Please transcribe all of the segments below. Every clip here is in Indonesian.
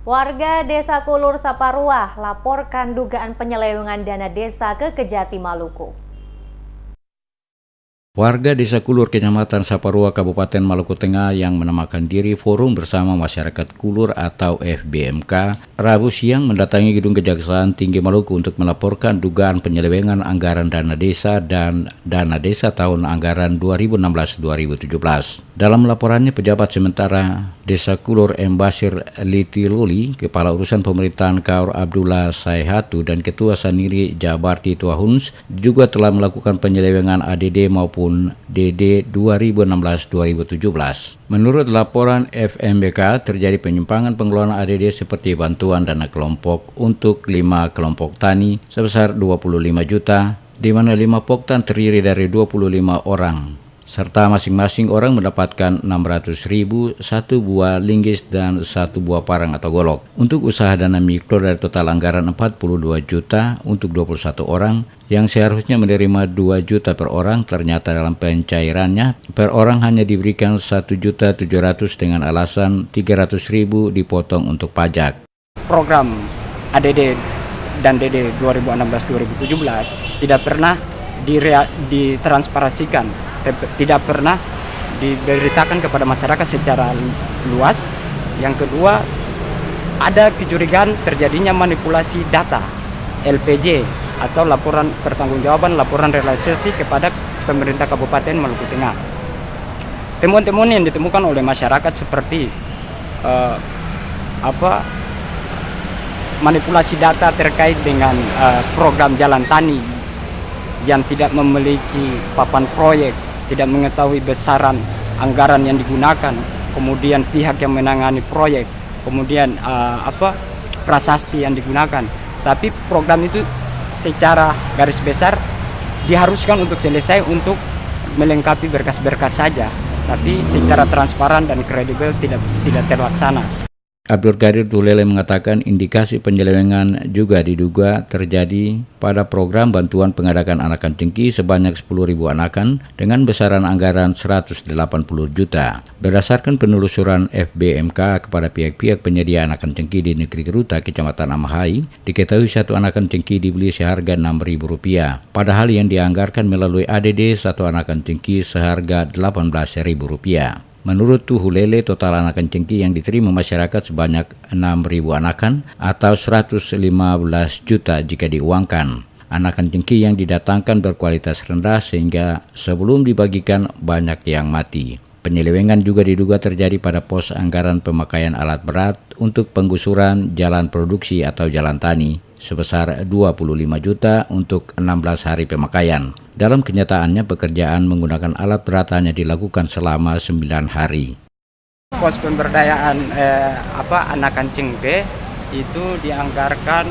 Warga Desa Kulur Saparua laporkan dugaan penyelewengan dana desa ke Kejati Maluku. Warga Desa Kulur, Kecamatan Saparua, Kabupaten Maluku Tengah yang menamakan diri Forum Bersama Masyarakat Kulur atau FBMK, Rabu siang mendatangi Gedung Kejaksaan Tinggi Maluku untuk melaporkan dugaan penyelewengan anggaran dana desa dan dana desa tahun anggaran 2016-2017. Dalam laporannya, pejabat sementara Desa Kulur M. Basir Litiluli, Kepala Urusan Pemerintahan Kaur Abdullah Saihatu, dan Ketua Saniri Jabarti Tuahuns juga telah melakukan penyelewengan ADD maupun DD 2016-2017. Menurut laporan FMBK, terjadi penyimpangan pengelolaan ADD seperti bantuan dana kelompok untuk 5 kelompok tani sebesar 25 juta, di mana 5 poktan terdiri dari 25 orang. Serta masing-masing orang mendapatkan 600.000, 1 buah linggis dan 1 buah parang atau golok. Untuk usaha dana mikro dari total anggaran 42 juta untuk 21 orang, yang seharusnya menerima 2 juta per orang, ternyata dalam pencairannya per orang hanya diberikan 1.700.000 dengan alasan 300.000 dipotong untuk pajak. Program ADD dan DD 2016-2017 tidak pernah ditransparasikan, tidak pernah diberitakan kepada masyarakat secara luas. Yang kedua, ada kecurigaan terjadinya manipulasi data LPJ atau laporan pertanggungjawaban laporan realisasi kepada pemerintah Kabupaten Maluku Tengah. Temuan-temuan yang ditemukan oleh masyarakat seperti manipulasi data terkait dengan program jalan tani yang tidak memiliki papan proyek, tidak mengetahui besaran anggaran yang digunakan, kemudian pihak yang menangani proyek, kemudian prasasti yang digunakan. Tapi program itu secara garis besar diharuskan untuk selesai untuk melengkapi berkas-berkas saja, tapi secara transparan dan kredibel tidak terlaksana. Abdur Qadir Tulele mengatakan indikasi penyelewengan juga diduga terjadi pada program bantuan pengadakan anakan cengki sebanyak 10.000 anakan dengan besaran anggaran 180 juta. Berdasarkan penelusuran FBMK kepada pihak-pihak penyedia anakan cengki di negeri Geruta, Kecamatan Amahai, diketahui satu anakan cengki dibeli seharga Rp6.000, padahal yang dianggarkan melalui ADD satu anakan cengki seharga Rp18.000. Menurut Tuhulele, total anakan cengki yang diterima masyarakat sebanyak 6.000 anakan atau 115 juta jika diuangkan. Anakan cengki yang didatangkan berkualitas rendah sehingga sebelum dibagikan banyak yang mati. Penyelewengan juga diduga terjadi pada pos anggaran pemakaian alat berat untuk penggusuran jalan produksi atau jalan tani sebesar 25 juta untuk 16 hari pemakaian. Dalam kenyataannya, pekerjaan menggunakan alat berat hanya dilakukan selama 9 hari. Pos pemberdayaan anakan cengke itu dianggarkan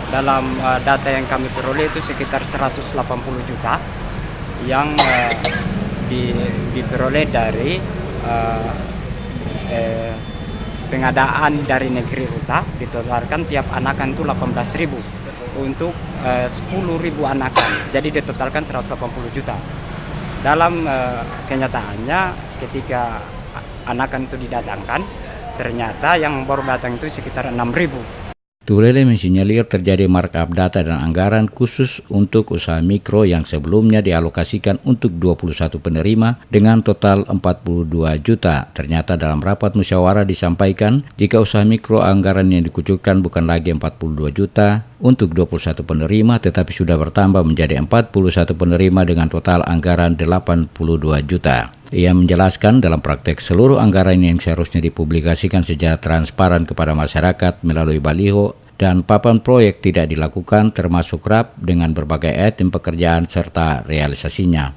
dalam data yang kami peroleh itu sekitar 180 juta yang diperoleh dari pengadaan dari negeri Ruta. Ditotalkan tiap anakan itu 18.000 untuk 10.000 anakan, jadi ditotalkan 180 juta. Dalam kenyataannya ketika anakan itu didatangkan, ternyata yang baru datang itu sekitar 6.000. Tulele mensinyalir terjadi markup data dan anggaran khusus untuk usaha mikro yang sebelumnya dialokasikan untuk 21 penerima dengan total 42 juta. Ternyata dalam rapat musyawarah disampaikan jika usaha mikro anggaran yang dikucurkan bukan lagi 42 juta untuk 21 penerima tetapi sudah bertambah menjadi 41 penerima dengan total anggaran 82 juta. Ia menjelaskan dalam praktek seluruh anggaran yang seharusnya dipublikasikan secara transparan kepada masyarakat melalui baliho dan papan proyek tidak dilakukan, termasuk RAP dengan berbagai item pekerjaan serta realisasinya.